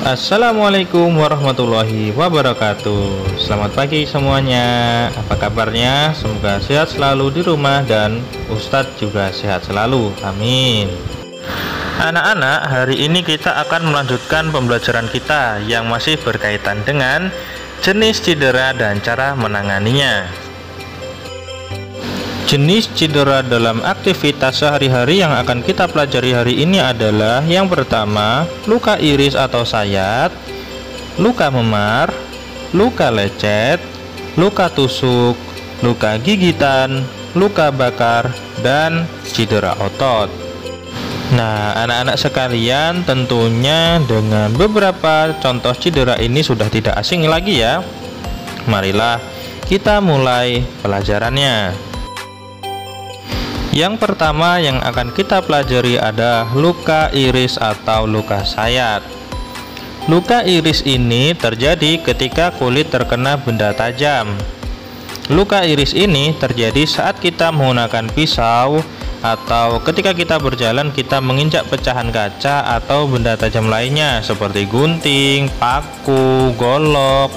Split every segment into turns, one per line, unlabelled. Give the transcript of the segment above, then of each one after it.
Assalamualaikum warahmatullahi wabarakatuh. Selamat pagi semuanya. Apa kabarnya? Semoga sehat selalu di rumah dan Ustadz juga sehat selalu. Amin. Anak-anak, hari ini kita akan melanjutkan pembelajaran kita yang masih berkaitan dengan jenis cedera dan cara menanganinya. Jenis cedera dalam aktivitas sehari-hari yang akan kita pelajari hari ini adalah yang pertama, luka iris atau sayat, luka memar, luka lecet, luka tusuk, luka gigitan, luka bakar, dan cedera otot. Nah, anak-anak sekalian, tentunya dengan beberapa contoh cedera ini sudah tidak asing lagi ya. Marilah kita mulai pelajarannya. Yang pertama yang akan kita pelajari adalah luka iris atau luka sayat. Luka iris ini terjadi ketika kulit terkena benda tajam. Luka iris ini terjadi saat kita menggunakan pisau atau ketika kita berjalan kita menginjak pecahan kaca atau benda tajam lainnya seperti gunting, paku, golok,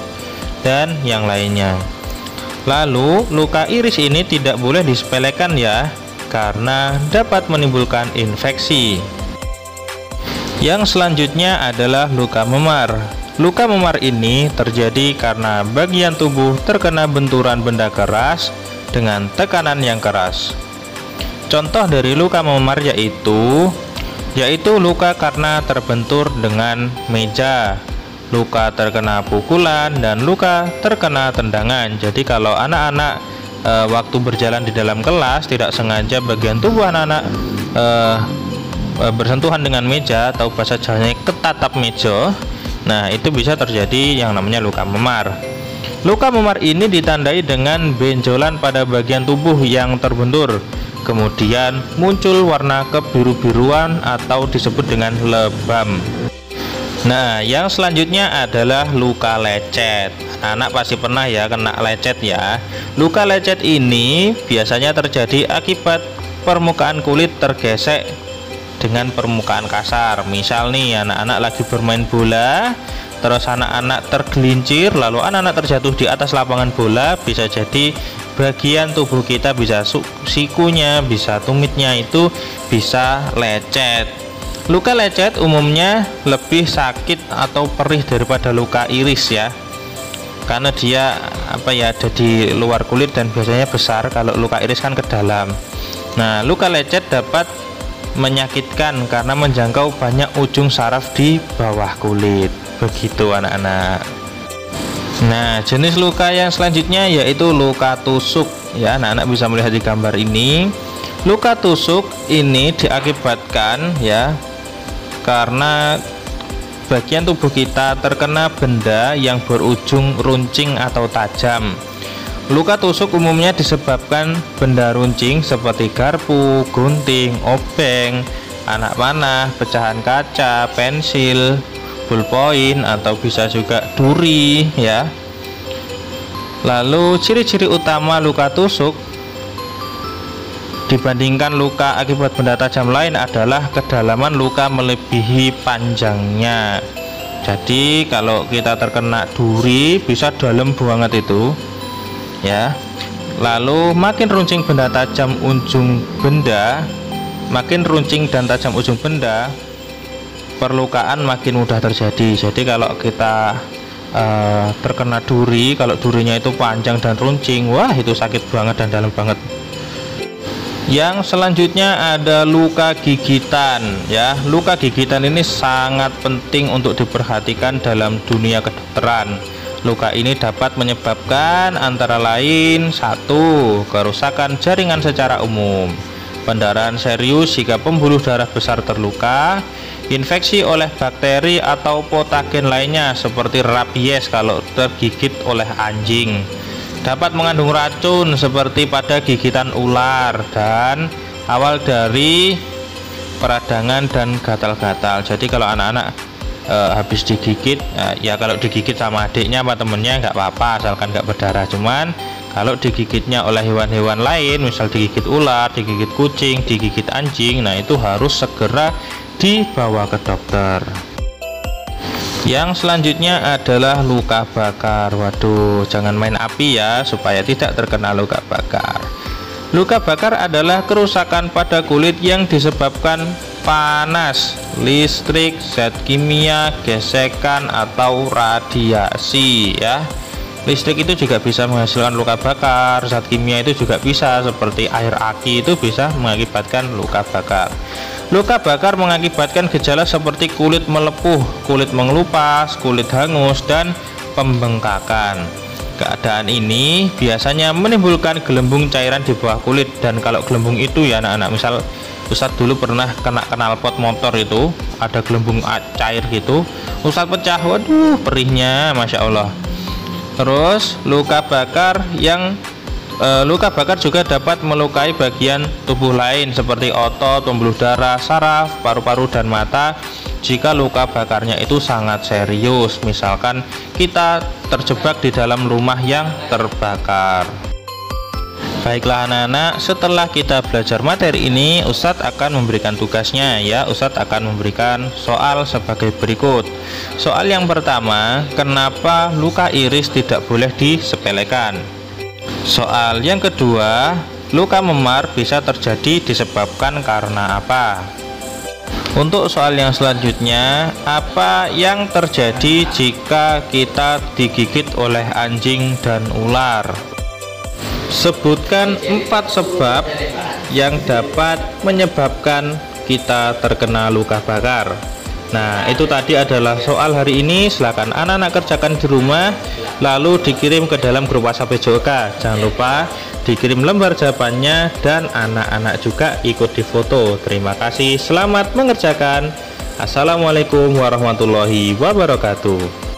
dan yang lainnya. Lalu luka iris ini tidak boleh disepelekan ya, karena dapat menimbulkan infeksi. Yang selanjutnya adalah luka memar. Luka memar ini terjadi karena bagian tubuh terkena benturan benda keras dengan tekanan yang keras. Contoh dari luka memar yaitu luka karena terbentur dengan meja, luka terkena pukulan, dan luka terkena tendangan. Jadi kalau anak-anak waktu berjalan di dalam kelas tidak sengaja bagian tubuh anak-anak bersentuhan dengan meja atau bahasa Jawanya ketatap meja, nah itu bisa terjadi yang namanya luka memar. Luka memar ini ditandai dengan benjolan pada bagian tubuh yang terbentur, kemudian muncul warna kebiru-biruan atau disebut dengan lebam. Nah, yang selanjutnya adalah luka lecet. Anak pasti pernah ya kena lecet ya. Luka lecet ini biasanya terjadi akibat permukaan kulit tergesek dengan permukaan kasar. Misal nih, anak-anak lagi bermain bola, terus anak-anak tergelincir, lalu anak-anak terjatuh di atas lapangan bola, bisa jadi bagian tubuh kita, bisa sikunya, bisa tumitnya itu bisa lecet. Luka lecet umumnya lebih sakit atau perih daripada luka iris ya, karena dia ada di luar kulit dan biasanya besar. Kalau luka iris kan ke dalam. Nah, luka lecet dapat menyakitkan karena menjangkau banyak ujung saraf di bawah kulit. Begitu anak-anak. Nah, jenis luka yang selanjutnya yaitu luka tusuk ya. Anak-anak bisa melihat di gambar ini. Luka tusuk ini diakibatkan ya karena bagian tubuh kita terkena benda yang berujung runcing atau tajam. Luka tusuk umumnya disebabkan benda runcing seperti garpu, gunting, obeng, anak panah, pecahan kaca, pensil, ballpoint, atau bisa juga duri ya. Lalu ciri-ciri utama luka tusuk dibandingkan luka akibat benda tajam lain adalah kedalaman luka melebihi panjangnya. Jadi kalau kita terkena duri bisa dalam banget itu ya. Lalu makin runcing benda tajam ujung benda, makin runcing dan tajam ujung benda, perlukaan makin mudah terjadi. Jadi kalau kita terkena duri, kalau durinya itu panjang dan runcing, wah itu sakit banget dan dalam banget. Yang selanjutnya ada luka gigitan ya. Luka gigitan ini sangat penting untuk diperhatikan dalam dunia kedokteran. Luka ini dapat menyebabkan antara lain 1. Kerusakan jaringan secara umum, pendarahan serius jika pembuluh darah besar terluka, infeksi oleh bakteri atau patogen lainnya seperti rabies kalau tergigit oleh anjing, dapat mengandung racun seperti pada gigitan ular, dan awal dari peradangan dan gatal-gatal. Jadi kalau anak-anak habis digigit ya kalau digigit sama adiknya apa temennya nggak apa-apa asalkan nggak berdarah. Cuman kalau digigitnya oleh hewan-hewan lain, misal digigit ular, digigit kucing, digigit anjing, nah itu harus segera dibawa ke dokter. Yang selanjutnya adalah luka bakar. Waduh, jangan main api ya, supaya tidak terkena luka bakar. Luka bakar adalah kerusakan pada kulit yang disebabkan panas, listrik, zat kimia, gesekan, atau radiasi ya. Listrik itu juga bisa menghasilkan luka bakar, zat kimia itu juga bisa, seperti air aki itu bisa mengakibatkan luka bakar. Luka bakar mengakibatkan gejala seperti kulit melepuh, kulit mengelupas, kulit hangus, dan pembengkakan. Keadaan ini biasanya menimbulkan gelembung cairan di bawah kulit, dan kalau gelembung itu ya anak-anak, misal Ustadz dulu pernah kena knalpot motor, itu ada gelembung cair gitu, Ustadz pecah, waduh perihnya Masya Allah. Terus luka bakar juga dapat melukai bagian tubuh lain seperti otot, pembuluh darah, saraf, paru-paru, dan mata jika luka bakarnya itu sangat serius, misalkan kita terjebak di dalam rumah yang terbakar. Baiklah anak-anak, setelah kita belajar materi ini, Ustadz akan memberikan tugasnya ya. Ustadz akan memberikan soal sebagai berikut. Soal yang pertama, kenapa luka iris tidak boleh disepelekan? Soal yang kedua, luka memar bisa terjadi disebabkan karena apa? Untuk soal yang selanjutnya, apa yang terjadi jika kita digigit oleh anjing dan ular? Sebutkan 4 sebab yang dapat menyebabkan kita terkena luka bakar. Nah, itu tadi adalah soal hari ini. Silahkan anak-anak kerjakan di rumah, lalu dikirim ke dalam grup WhatsApp PJOK. Jangan lupa dikirim lembar jawabannya, dan anak-anak juga ikut difoto. Terima kasih, selamat mengerjakan. Assalamualaikum warahmatullahi wabarakatuh.